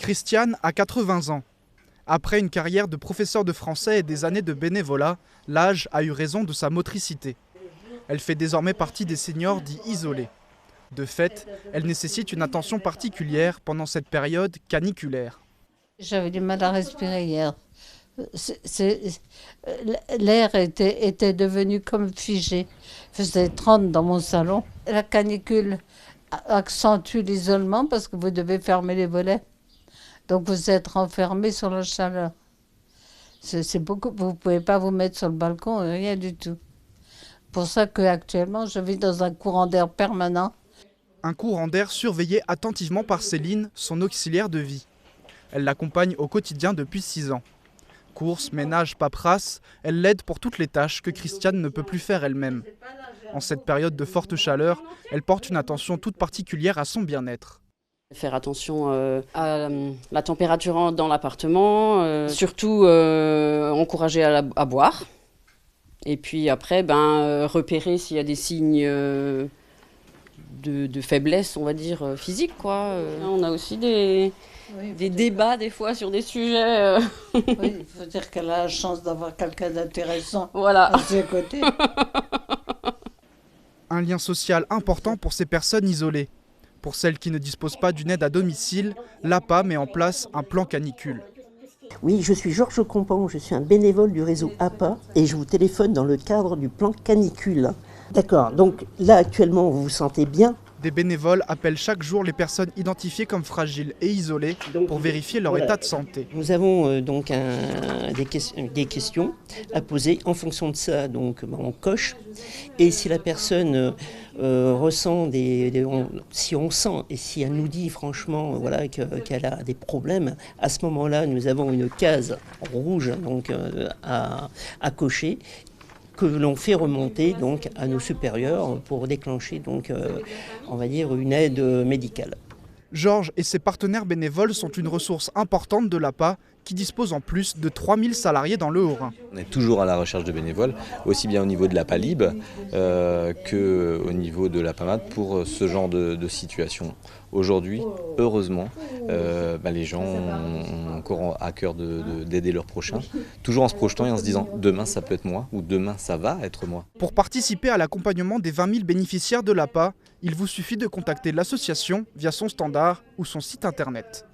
Christiane a 80 ans. Après une carrière de professeur de français et des années de bénévolat, l'âge a eu raison de sa motricité. Elle fait désormais partie des seniors dits isolés. De fait, elle nécessite une attention particulière pendant cette période caniculaire. J'avais du mal à respirer hier. L'air était devenu comme figé. Il faisait 30 dans mon salon. La canicule accentue l'isolement parce que vous devez fermer les volets. Donc vous êtes renfermé sur la chaleur. C'est beaucoup. Vous ne pouvez pas vous mettre sur le balcon, rien du tout. Pour ça qu'actuellement, je vis dans un courant d'air permanent. Un courant d'air surveillé attentivement par Céline, son auxiliaire de vie. Elle l'accompagne au quotidien depuis 6 ans. Courses, ménage, paperasse, elle l'aide pour toutes les tâches que Christiane ne peut plus faire elle-même. En cette période de forte chaleur, elle porte une attention toute particulière à son bien-être. Faire attention à la température dans l'appartement, surtout encourager à boire. Et puis après, repérer s'il y a des signes de faiblesse, on va dire, physique, quoi. On a aussi des débats des fois sur des sujets. Oui, il faut dire qu'elle a la chance d'avoir quelqu'un d'intéressant Voilà. à ses côtés. Un lien social important pour ces personnes isolées. Pour celles qui ne disposent pas d'une aide à domicile, l'APA met en place un plan canicule. Oui, je suis Georges Compan, je suis un bénévole du réseau APA et je vous téléphone dans le cadre du plan canicule. D'accord, donc là actuellement vous vous sentez bien? Des bénévoles appellent chaque jour les personnes identifiées comme fragiles et isolées pour vérifier leur état de santé. Nous avons donc des questions à poser. En fonction de ça, donc, on coche. Et si la personne ressent si on sent et si elle nous dit franchement qu'elle a des problèmes, à ce moment-là, nous avons une case rouge donc, à cocher, que l'on fait remonter donc à nos supérieurs pour déclencher donc on va dire une aide médicale. Georges et ses partenaires bénévoles sont une ressource importante de l'APA qui dispose en plus de 3000 salariés dans le Haut-Rhin. On est toujours à la recherche de bénévoles, aussi bien au niveau de l'APA Lib qu'au niveau de l'APAMAT pour ce genre de situation. Aujourd'hui, heureusement, les gens ont encore à cœur d'aider leurs prochains, toujours en se projetant et en se disant « demain ça peut être moi » ou « demain ça va être moi ». Pour participer à l'accompagnement des 20 000 bénéficiaires de l'APA, il vous suffit de contacter l'association via son standard ou son site internet.